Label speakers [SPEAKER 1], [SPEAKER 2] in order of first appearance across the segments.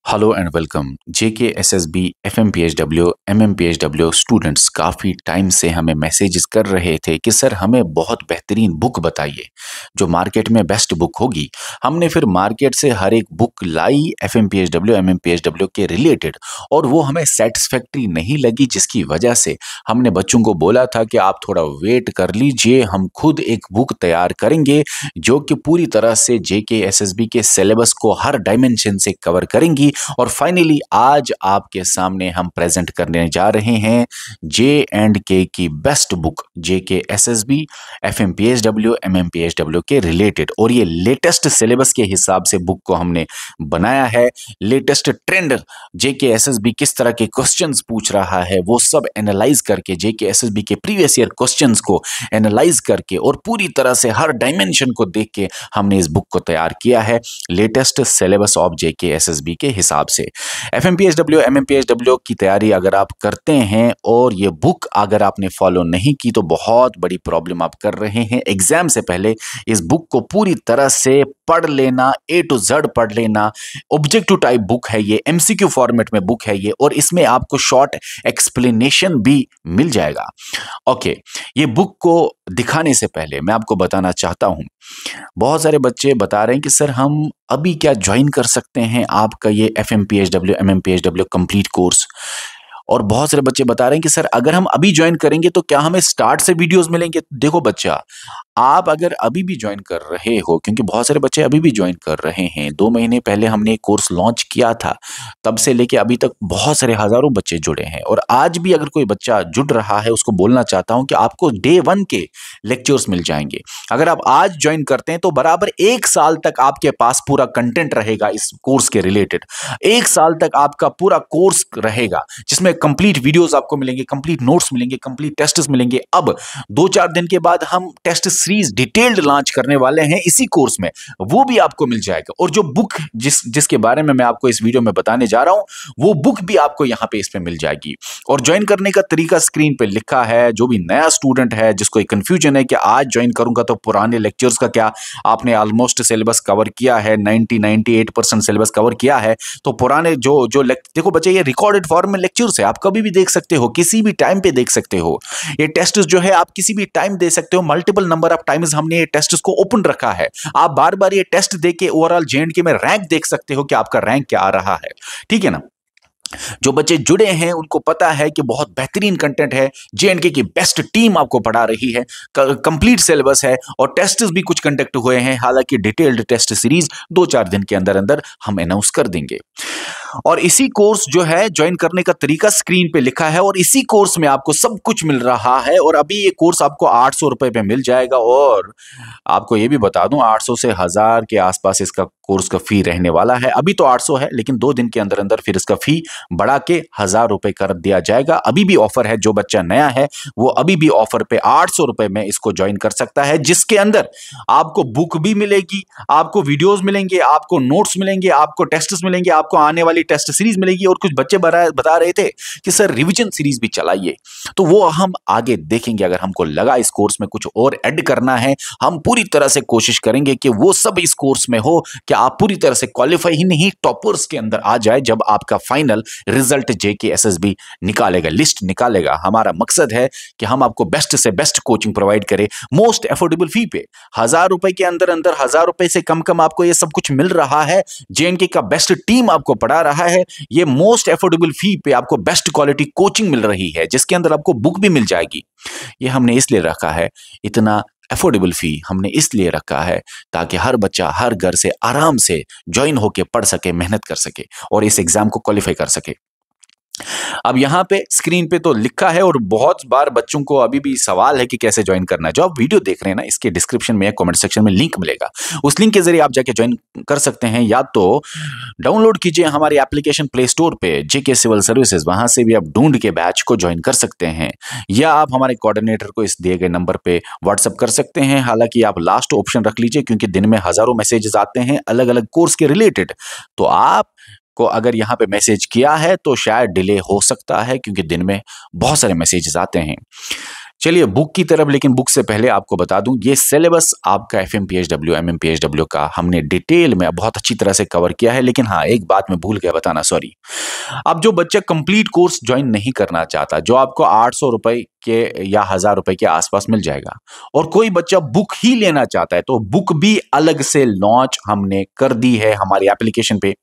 [SPEAKER 1] Hello and welcome JK SSB FMPHW MMPHW students काफ़ी time से हमें मैसेजेस कर रहे थे कि सर हमें बहुत बेहतरीन बुक बताइए जो मार्केट में बेस्ट बुक होगी। हमने फिर मार्केट से हर एक बुक लाई एफएमपीएचडब्ल्यू एमएमपीएचडब्ल्यू के रिलेटेड और वो हमें सेटिस्फैक्ट्री नहीं लगी, जिसकी वजह से हमने बच्चों को बोला था कि आप थोड़ा वेट कर लीजिए, हम खुद एक बुक तैयार करेंगे जो कि पूरी तरह से जेके एसएसबी के सिलेबस को हर डायमेंशन से कवर करेंगी। और फाइनली आज आपके सामने हम प्रेजेंट करने जा रहे हैं जे एंड के की बेस्ट बुक जेके एसएसबी एफएमपीएचडब्ल्यू एमएमपीएचडब्ल्यू के रिलेटेड। और ये लेटेस्ट सिलेबस के हिसाब से बुक को हमने बनाया है। लेटेस्ट ट्रेंड जेके एसएसबी किस तरह के क्वेश्चंस पूछ रहा है वो सब एनालाइज करके, जेके एसएसबी के प्रीवियस ईयर क्वेश्चंस को एनालाइज करके और पूरी तरह से हर डायमेंशन को देख के हमने इस बुक को तैयार किया है latest syllabus of JK SSB के हिसाब से। एफएमपीएचडब्ल्यू एमएमपीएचडब्ल्यू की तैयारी अगर आप करते हैं और ये बुक अगर आपने फॉलो नहीं की तो बहुत बड़ी प्रॉब्लम आप कर रहे हैं। एग्जाम से पहले इस बुक को पूरी तरह से पढ़ लेना, ए टू जेड पढ़ लेना। ऑब्जेक्टिव टाइप बुक है ये, एमसीक्यू फॉर्मेट में बुक है ये, और इसमें आपको शॉर्ट एक्सप्लेनेशन भी मिल जाएगा। ओके, ये बुक को दिखाने से पहले मैं आपको बताना चाहता हूं, बहुत सारे बच्चे बता रहे हैं कि सर हम अभी क्या ज्वाइन कर सकते हैं आपका ये एफएमपीएचडब्ल्यू एमएमपीएचडब्ल्यू कंप्लीट कोर्स। और बहुत सारे बच्चे बता रहे हैं कि सर अगर हम अभी ज्वाइन करेंगे तो क्या हमें स्टार्ट से वीडियोस मिलेंगे। देखो बच्चा, आप अगर अभी भी ज्वाइन कर रहे हो, क्योंकि बहुत सारे बच्चे अभी भी ज्वाइन कर रहे हैं, 2 महीने पहले हमने एक कोर्स लॉन्च किया था, तब से लेके अभी तक बहुत सारे हजारों बच्चे जुड़े हैं। और आज भी अगर कोई बच्चा जुड़ रहा है उसको बोलना चाहता हूं कि आपको डे 1 के लेक्चर्स मिल जाएंगे। अगर आप आज ज्वाइन करते हैं तो बराबर 1 साल तक आपके पास पूरा कंटेंट रहेगा इस कोर्स के रिलेटेड। 1 साल तक आपका पूरा कोर्स रहेगा जिसमें कंप्लीट वीडियोस आपको मिलेंगे, कंप्लीट नोट्स मिलेंगे, कंप्लीट टेस्ट्स मिलेंगे। अब 2-4 दिन के बाद हम टेस्ट सीरीज डिटेल्ड लॉन्च करने वाले हैं इसी कोर्स में, वो भी आपको मिल जाएगा। और जो बुक जिसके बारे में मैं आपको इस वीडियो में बताने जा रहा हूं वो बुक भी आपको यहां पे इस पे मिल जाएगी। और ज्वाइन करने का तरीका स्क्रीन पे लिखा है। जो भी नया स्टूडेंट है जिसको एक कंफ्यूजन है कि आज ज्वाइन करूंगा तो पुराने लेक्चर्स का क्या, आपने ऑलमोस्ट सिलेबस कवर किया है, 90-98% सिलेबस कवर किया है, तो पुराने जो देखो बच्चे, ये रिकॉर्डेड फॉर्म में लेक्चर्स है, आप कभी भी देख सकते हो, किसी भी टाइम पे देख सकते हो। ये टेस्ट जो है आप किसी भी टाइम दे सकते हो, मल्टीपल नंबर ऑफ टाइम्स हमने ये टेस्ट को ओपन रखा है। आप बार बार ये टेस्ट देके ओवरऑल जेएंडके में रैंक देख सकते हो कि आपका रैंक क्या आ रहा है। ठीक है ना। जो बच्चे जुड़े हैं उनको पता है कि बहुत बेहतरीन कंटेंट है, जेएंडके की बेस्ट टीम आपको पढ़ा रही है, कंप्लीट सिलेबस है और टेस्ट भी कुछ कंडक्ट हुए हैं। हालांकि डिटेल्ड टेस्ट सीरीज 2-4 दिन के अंदर अंदर हम अनाउंस कर देंगे। और इसी कोर्स जो है ज्वाइन करने का तरीका स्क्रीन पे लिखा है और इसी कोर्स में आपको सब कुछ मिल रहा है। और अभी ये कोर्स आपको 800 रुपए पे मिल जाएगा। और आपको ये भी बता दूं, 800 से 1000 के आसपास इसका कोर्स का फी रहने वाला है। अभी तो 800 है, लेकिन 2 दिन के अंदर अंदर फिर इसका फी बढ़ा के 1000 रुपए कर दिया जाएगा। अभी भी ऑफर है, जो बच्चा नया है वो अभी भी ऑफर पे 800 रुपए में इसको ज्वाइन कर सकता है, जिसके अंदर आपको बुक भी मिलेगी, आपको वीडियोस मिलेंगे, आपको नोट्स मिलेंगे, आपको टेस्ट्स मिलेंगे, आपको आने वाली टेस्ट सीरीज मिलेगी। और कुछ बच्चे बता रहे थे कि सर रिवीजन सीरीज भी चलाइए, तो वो हम आगे देखेंगे। अगर हमको लगा इस कोर्स में कुछ और ऐड करना है, हम पूरी तरह से कोशिश करेंगे कि वो सब इस कोर्स में हो कि आप पूरी तरह से क्वालिफाई ही नहीं, टॉपर्स के अंदर आ जाए जब आपका फाइनल रिजल्ट जेके एसएसबी निकालेगा, लिस्ट निकालेगा। हमारा मकसद है कि हम आपको बेस्ट से बेस्ट कोचिंग प्रोवाइड करें मोस्ट एफोर्डेबल फी पे। 1000 रुपए के अंदर अंदर, 1000 रुपए से कम आपको ये सब कुछ मिल रहा है। जेएनके का बेस्ट टीम आपको पढ़ा रहा है। ये मोस्ट एफोर्डेबल फी पे आपको बेस्ट क्वालिटी कोचिंग मिल रही है, जिसके अंदर आपको बुक भी मिल जाएगी। ये हमने इसलिए रखा है, इतना अफोर्डेबल फी हमने इसलिए रखा है ताकि हर बच्चा हर घर से आराम से ज्वाइन होके पढ़ सके, मेहनत कर सके और इस एग्जाम को क्वालिफाई कर सके। अब यहाँ पे स्क्रीन पे तो लिखा है और बहुत बार बच्चों को अभी भी सवाल है कि कैसे ज्वाइन करना है। जो आप वीडियो देख रहे हैं ना, इसके डिस्क्रिप्शन में या कमेंट सेक्शन में लिंक मिलेगा, उस लिंक के जरिए आप जाके ज्वाइन कर सकते हैं। या तो डाउनलोड कीजिए हमारी एप्लीकेशन प्ले स्टोर पे जेके सिविल सर्विसेज, वहां से भी आप ढूंढ के बैच को ज्वाइन कर सकते हैं, या आप हमारे कोऑर्डिनेटर को इस दिए गए नंबर पे व्हाट्सअप कर सकते हैं। हालांकि आप लास्ट ऑप्शन रख लीजिए, क्योंकि दिन में हजारों मैसेजेस आते हैं अलग अलग कोर्स के रिलेटेड, तो आप को अगर यहाँ पे मैसेज किया है तो शायद डिले हो सकता है, क्योंकि दिन में बहुत सारे मैसेजेस आते हैं। चलिए बुक की तरफ, लेकिन बुक से पहले आपको बता दूं ये सिलेबस आपका एफएमपीएसडब्ल्यू एमएमपीएसडब्ल्यू का हमने डिटेल में बहुत अच्छी तरह से कवर किया है। लेकिन हाँ, एक बात मैं भूल गया बताना, सॉरी। अब जो बच्चा कंप्लीट कोर्स ज्वाइन नहीं करना चाहता, जो आपको 800 रुपए के या 1000 रुपए के आसपास मिल जाएगा, और कोई बच्चा बुक ही लेना चाहता है, तो बुक भी अलग से लॉन्च हमने कर दी है हमारी एप्लीकेशन पे।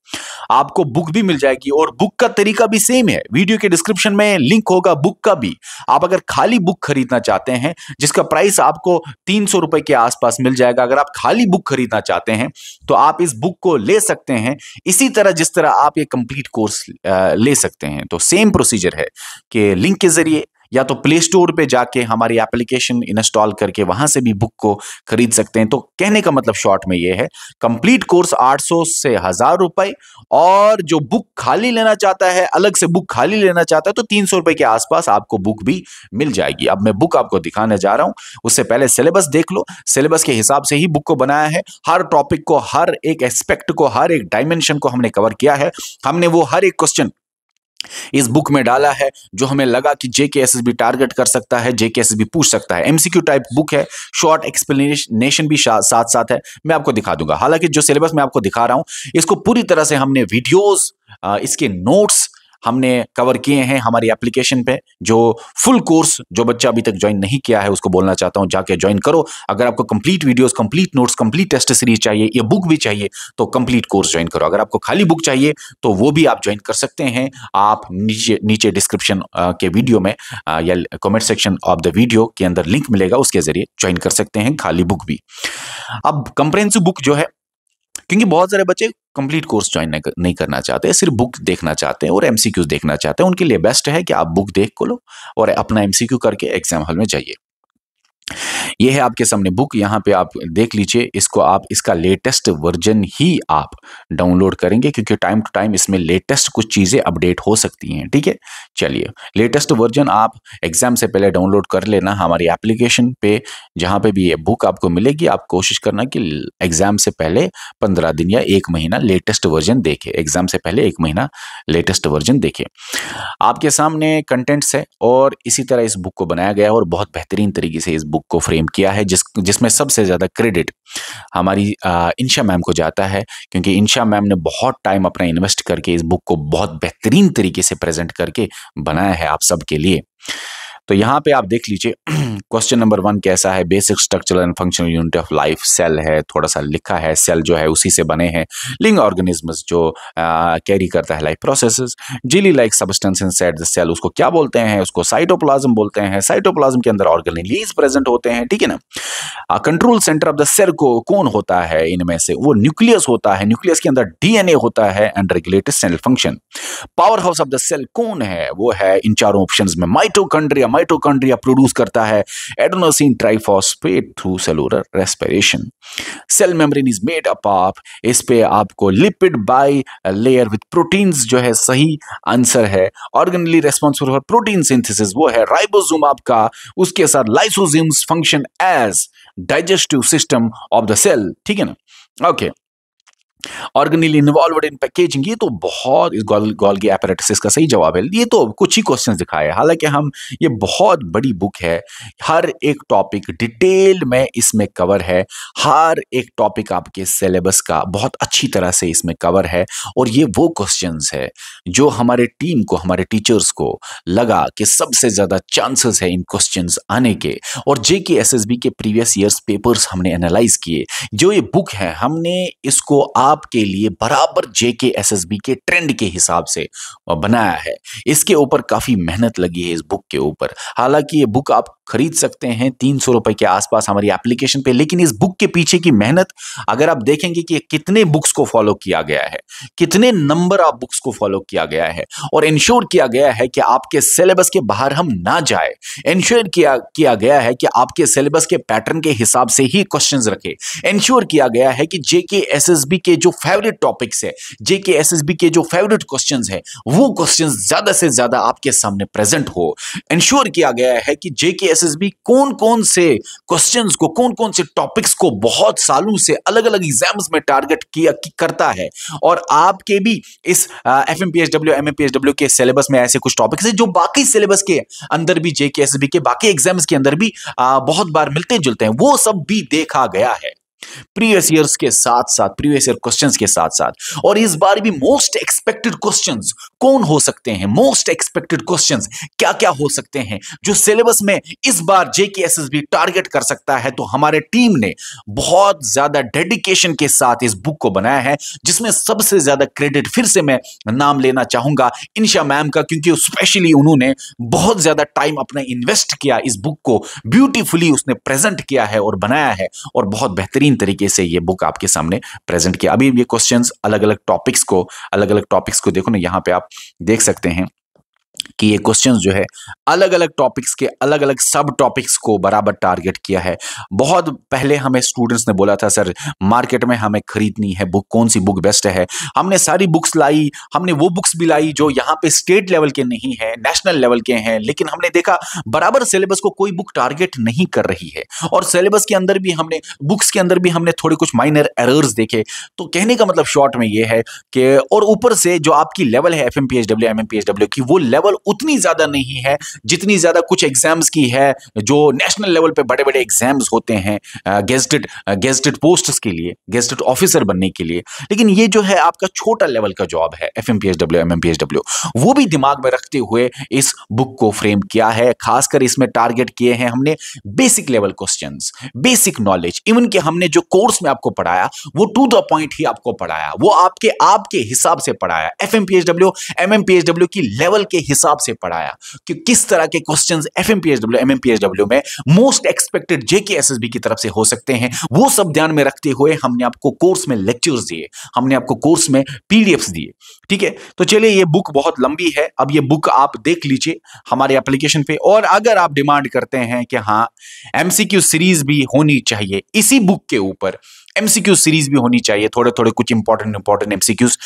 [SPEAKER 1] आपको बुक भी मिल जाएगी और बुक का तरीका भी सेम है। वीडियो के डिस्क्रिप्शन में लिंक होगा बुक का भी। आप अगर खाली बुक खरीदना चाहते हैं, जिसका प्राइस आपको 300 रुपए के आसपास मिल जाएगा, अगर आप खाली बुक खरीदना चाहते हैं तो आप इस बुक को ले सकते हैं इसी तरह जिस तरह आप ये कंप्लीट कोर्स ले सकते हैं। तो सेम प्रोसीजर है कि लिंक के जरिए या तो प्ले स्टोर पे जाके हमारी एप्लीकेशन इंस्टॉल करके वहां से भी बुक को खरीद सकते हैं। तो कहने का मतलब शॉर्ट में ये है, कंप्लीट कोर्स 800 से 1000 रुपए, और जो बुक खाली लेना चाहता है, अलग से बुक खाली लेना चाहता है, तो 300 रुपए के आसपास आपको बुक भी मिल जाएगी। अब मैं बुक आपको दिखाने जा रहा हूं, उससे पहले सिलेबस देख लो। सिलेबस के हिसाब से ही बुक को बनाया है। हर टॉपिक को, हर एक एस्पेक्ट को, हर एक डायमेंशन को हमने कवर किया है। हमने वो हर एक क्वेश्चन इस बुक में डाला है जो हमें लगा कि जेके एसएसबी टारगेट कर सकता है, जेके एसएसबी पूछ सकता है। एमसीक्यू टाइप बुक है, शॉर्ट एक्सप्लेनेशन भी साथ साथ है, मैं आपको दिखा दूंगा। हालांकि जो सिलेबस मैं आपको दिखा रहा हूं, इसको पूरी तरह से हमने वीडियोस, इसके नोट्स हमने कवर किए हैं हमारी एप्लीकेशन पे। जो फुल कोर्स जो बच्चा अभी तक ज्वाइन नहीं किया है उसको बोलना चाहता हूं, जाके ज्वाइन करो। अगर आपको complete videos, complete notes, complete test series चाहिए, ये बुक भी चाहिए, तो कंप्लीट कोर्स ज्वाइन करो। अगर आपको खाली बुक चाहिए तो वो भी आप ज्वाइन कर सकते हैं। आप नीचे डिस्क्रिप्शन के वीडियो में या comment section of the video के अंदर लिंक मिलेगा, उसके जरिए ज्वाइन कर सकते हैं खाली बुक भी। अब कंप्रेहेंसिव बुक जो है, क्योंकि बहुत सारे बच्चे कंप्लीट कोर्स ज्वाइन नहीं करना चाहते, सिर्फ बुक देखना चाहते हैं और एमसीक्यूज देखना चाहते हैं, उनके लिए बेस्ट है कि आप बुक देख को लो और अपना एमसीक्यू करके एग्जाम हॉल में जाइए। ये है आपके सामने बुक, यहाँ पे आप देख लीजिए इसको। आप इसका लेटेस्ट वर्जन ही आप डाउनलोड करेंगे, क्योंकि टाइम टू टाइम इसमें लेटेस्ट कुछ चीज़ें अपडेट हो सकती हैं, ठीक है। चलिए, लेटेस्ट वर्जन आप एग्जाम से पहले डाउनलोड कर लेना हमारी एप्लीकेशन पे। जहाँ पे भी ये बुक आपको मिलेगी, आप कोशिश करना कि एग्जाम से पहले 15 दिन या 1 महीना लेटेस्ट वर्जन देखें। एग्जाम से पहले 1 महीना लेटेस्ट वर्जन देखें। आपके सामने कंटेंट्स है और इसी तरह इस बुक को बनाया गया है और बहुत बेहतरीन तरीके से इस बुक को फ्रेम किया है, जिसमें सबसे ज्यादा क्रेडिट हमारी इंशा मैम को जाता है, क्योंकि इंशा मैम ने बहुत टाइम अपना इन्वेस्ट करके इस बुक को बहुत बेहतरीन तरीके से प्रेजेंट करके बनाया है आप सबके लिए। तो यहाँ पे आप देख लीजिए क्वेश्चन नंबर 1 कैसा है, basic structural and functional unit of life. Cell है, थोड़ा सा लिखा है, सेल जो है उसी से बने हैं। लिविंग ऑर्गेनिज्म्स जो कैरी करता है life processes. Jelly like substance inside the cell, उसको क्या बोलते हैं? उसको साइटोप्लाज्म बोलते हैं। साइटोप्लाज्म के अंदर ऑर्गेनेलीज प्रेजेंट होते हैं, ठीक है ना। Control centre of the cell को कौन होता है इनमें से? वो न्यूक्लियस होता है। न्यूक्लियस के अंदर डीएनए होता है and regulated cell function. Powerhouse of the cell कौन है? वो है इन चारों ऑप्शंस में माइटोकॉन्ड्रिया। माइटोकॉन्ड्रिया प्रोड्यूस करता है adenosine triphosphate through cellular respiration. Cell membrane is made up of, इस पे आपको lipid bilayer with proteins जो है सही आंसर है। Organelle responsible for protein synthesis वो है राइबोसोम आपका। उसके साथ lysosomes function as digestive system of the cell, ठीक है ना। Okay, organelle involved in packaging, ये तो बहुत गोल्गी apparatus इसका सही जवाब है। ये तो कुछ ही क्वेश्चंस दिखाए, हालांकि हम ये बहुत बड़ी बुक है, हर एक टॉपिक डिटेल में इसमें कवर है। हर एक टॉपिक आपके सिलेबस का बहुत अच्छी तरह से इसमें कवर है। और ये वो क्वेश्चंस है जो हमारे टीम को, हमारे टीचर्स को लगा कि सबसे ज्यादा चांसेस है इन क्वेश्चंस आने के। और जेके एसएसबी के प्रीवियस ईयर्स पेपर्स हमने एनालाइज किए। जो ये बुक है हमने इसको आपके लिए बराबर जेके एसएसबी के ट्रेंड के हिसाब से बनाया है। इसके ऊपर काफी मेहनत लगी है इस बुक के ऊपर। हालांकि ये बुक आप खरीद सकते हैं 300 रुपए के आसपास हमारी एप्लीकेशन पे, लेकिन इस बुक के पीछे की मेहनत अगर आप देखेंगे कि कितने बुक्स को फॉलो किया गया है, कितने नंबर ऑफ बुक्स को फॉलो किया गया है और इंश्योर किया गया है कि आपके सिलेबस के बाहर हम ना जाए। इंश्योर किया गया है कि आपके सिलेबस के पैटर्न के हिसाब से ही क्वेश्चंस रखे। इंश्योर किया गया है कि जेके एसएसबी के जो फेवरेट टॉपिक्स है, जेके एसएसबी के जो फेवरेट क्वेश्चंस है, वो क्वेश्चंस ज्यादा से ज्यादा आपके सामने प्रेजेंट हो। इंश्योर किया गया है कि जेके एसएसबी कौन कौन से क्वेश्चंस को, कौन कौन से टॉपिक्स को बहुत सालों से अलग अलग एग्जाम्स में टारगेट किया करता है, और आपके भी इस एफएमपीएसडब्ल्यू एमएमपीएसडब्ल्यू के सिलेबस में ऐसे कुछ टॉपिक्स हैं जो बाकी सिलेबस के अंदर भी, जेके एसएसबी के बाकी एग्जाम्स के अंदर भी बहुत बार मिलते जुलते हैं, वो सब भी देखा गया है प्रीवियस ईयर्स के साथ साथ, प्रीवियस ईयर क्वेश्चंस के साथ साथ। और इस बार भी मोस्ट एक्सपेक्टेड क्वेश्चंस कौन हो सकते हैं, मोस्ट एक्सपेक्टेड क्वेश्चंस क्या क्या हो सकते हैं जो सिलेबस में इस बार जेके एसएसबी टारगेट कर सकता है, तो हमारे टीम ने बहुत ज्यादा डेडिकेशन के साथ इस बुक को बनाया है, जिसमें सबसे ज्यादा क्रेडिट फिर से मैं नाम लेना चाहूंगा इंशा मैम का, क्योंकि स्पेशली उन्होंने बहुत ज्यादा टाइम अपना इन्वेस्ट किया, इस बुक को ब्यूटीफुली उसने प्रेजेंट किया है और बनाया है, और बहुत बेहतरीन तरीके से ये बुक आपके सामने प्रेजेंट किया। अभी ये क्वेश्चंस अलग अलग टॉपिक्स को देखो ना, यहां पे आप देख सकते हैं कि ये क्वेश्चंस जो है अलग अलग टॉपिक्स के अलग अलग सब टॉपिक्स को बराबर टारगेट किया है। बहुत पहले हमें स्टूडेंट्स ने बोला था सर मार्केट में हमें खरीदनी है बुक, कौन सी बुक बेस्ट है। हमने सारी बुक्स लाई, हमने वो बुक्स भी लाई जो यहाँ पे स्टेट लेवल के नहीं है, नेशनल लेवल के हैं, लेकिन हमने देखा बराबर सिलेबस को कोई बुक टारगेट नहीं कर रही है, और सिलेबस के अंदर भी हमने, बुक्स के अंदर भी हमने थोड़े कुछ माइनर एरर्स देखे। तो कहने का मतलब शॉर्ट में ये है कि, और ऊपर से जो आपकी लेवल है एफएमपीएसडब्ल्यू एमएमपीएसडब्ल्यू की, वो लेवल उतनी ज्यादा नहीं है जितनी ज्यादा कुछ एग्जाम्स की है जो नेशनल लेवल पे बड़े बड़े एग्जाम्स होते हैं गेजेटेड पोस्ट्स के लिए, गेजेटेड ऑफिसर बनने के लिए। लेकिन ये जो है आपका छोटा लेवल का जॉब है एफएमपीएसडब्ल्यू एमएमपीएसडब्ल्यू, वो भी दिमाग में रखते हुए इस बुक को फ्रेम किया है। खासकर इसमें टारगेट किए हैं हमने basic level questions, basic knowledge, even कि हमने जो कोर्स में आपको पढ़ाया वो टू द पॉइंट ही आपको पढ़ाया, वो आपके हिसाब से पढ़ाया, एफएमपीएसडब्ल्यू एमएमपीएसडब्ल्यू की लेवल के हिसाब से पढ़ाया कि किस तरह के क्वेश्चंस एफएमपीएसडब्ल्यू एमएमपीएसडब्ल्यू में मोस्ट एक्सपेक्टेड जेके एसएसबी की तरफ से हो सकते हैं। वो सब ध्यान में रखते हुए हमने आपको कोर्स में लेक्चर्स दिए, हमने आपको कोर्स में पीडीएफ्स दिए। ठीक है, तो चलिए, ये बुक बहुत लंबी है, अब ये बुक आप देख लीजिए हमारे एप्लीकेशन पे, और अगर आप डिमांड करते हैं कि हाँ एमसीक्यू सीरीज भी होनी चाहिए, इसी बुक के ऊपर एमसीक्यू सीरीज भी होनी चाहिए, थोड़े थोड़े कुछ इंपॉर्टेंट एमसीक्यूज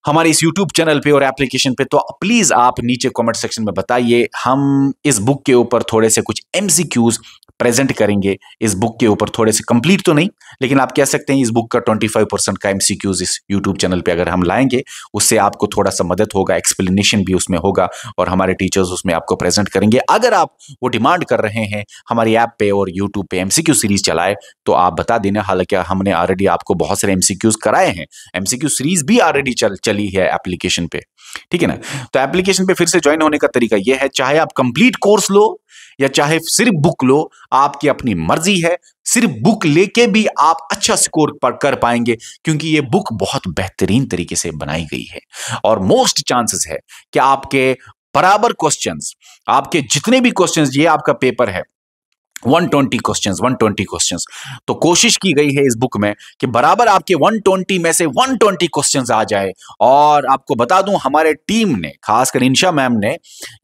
[SPEAKER 1] हमारे इस YouTube चैनल पे और एप्लीकेशन पे, तो प्लीज आप नीचे कमेंट सेक्शन में बताइए। हम इस बुक के ऊपर थोड़े से कुछ एमसीक्यूज प्रेजेंट करेंगे। इस बुक के ऊपर थोड़े से कंप्लीट तो नहीं, लेकिन आप कह सकते हैं इस बुक का 25% का एमसीक्यूज इस YouTube चैनल पे अगर हम लाएंगे, उससे आपको थोड़ा सा मदद होगा, एक्सप्लेनेशन भी उसमें होगा, और हमारे टीचर्स उसमें आपको प्रेजेंट करेंगे। अगर आप वो डिमांड कर रहे हैं हमारी ऐप पे और यूट्यूब पे एमसीक्यू सीरीज चलाए, तो आप बता देना। हालांकि हमने ऑलरेडी आपको बहुत सारे एमसीक्यूज कराए हैं, एमसीक्यू सीरीज भी ऑलरेडी चली है एप्लीकेशन पे, ठीक है ना। तो एप्लीकेशन पे फिर से ज्वाइन होने का तरीका यह है, चाहे आप कंप्लीट कोर्स लो या चाहे सिर्फ बुक लो, आपकी अपनी मर्जी है। सिर्फ बुक लेके भी आप अच्छा स्कोर कर पाएंगे, क्योंकि ये बुक बहुत बेहतरीन तरीके से बनाई गई है, और मोस्ट चांसेस है कि आपके बराबर क्वेश्चंस, आपके जितने भी क्वेश्चंस, ये आपका पेपर है 120 क्वेश्चंस, तो कोशिश की गई है इस बुक में कि बराबर आपके 120 में से 120 क्वेश्चंस आ जाए। और आपको बता दूं, हमारे टीम ने, खासकर इंशा मैम ने,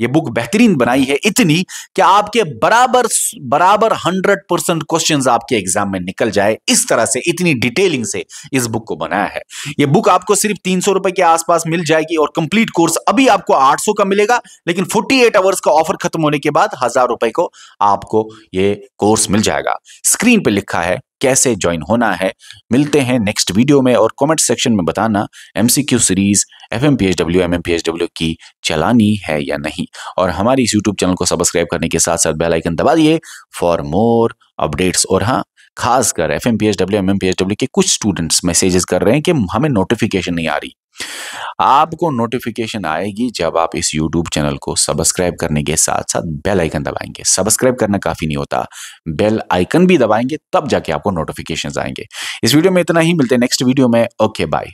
[SPEAKER 1] ये बुक बेहतरीन बनाई है, इतनी कि आपके बराबर 100% क्वेश्चंस आपके एग्जाम में निकल जाए, इस तरह से, इतनी डिटेलिंग से इस बुक को बनाया है। ये बुक आपको सिर्फ 300 रुपए के आसपास मिल जाएगी, और कंप्लीट कोर्स अभी आपको 800 का मिलेगा, लेकिन 48 आवर्स का ऑफर खत्म होने के बाद 1000 रुपए को आपको ये कोर्स मिल जाएगा। स्क्रीन पे लिखा है कैसे ज्वाइन होना है। मिलते हैं नेक्स्ट वीडियो में, और कमेंट सेक्शन में बताना एमसीक्यू सीरीज एफएमपीएसडब्ल्यू एमएमपीएसडब्ल्यू की चलानी है या नहीं, और हमारी इस यूट्यूब चैनल को सब्सक्राइब करने के साथ साथ बेल आइकन दबा दिए फॉर मोर अपडेट्स। और हाँ, खासकर एफएमपीएसडब्ल्यू एमएमपीएसडब्ल्यू के कुछ स्टूडेंट्स मैसेजेस कर रहे हैं कि हमें नोटिफिकेशन नहीं आ रही। आपको नोटिफिकेशन आएगी जब आप इस YouTube चैनल को सब्सक्राइब करने के साथ साथ बेल आइकन दबाएंगे। सब्सक्राइब करना काफी नहीं होता, बेल आइकन भी दबाएंगे, तब जाके आपको नोटिफिकेशंस आएंगे। इस वीडियो में इतना ही, मिलते हैं नेक्स्ट वीडियो में। Okay, bye.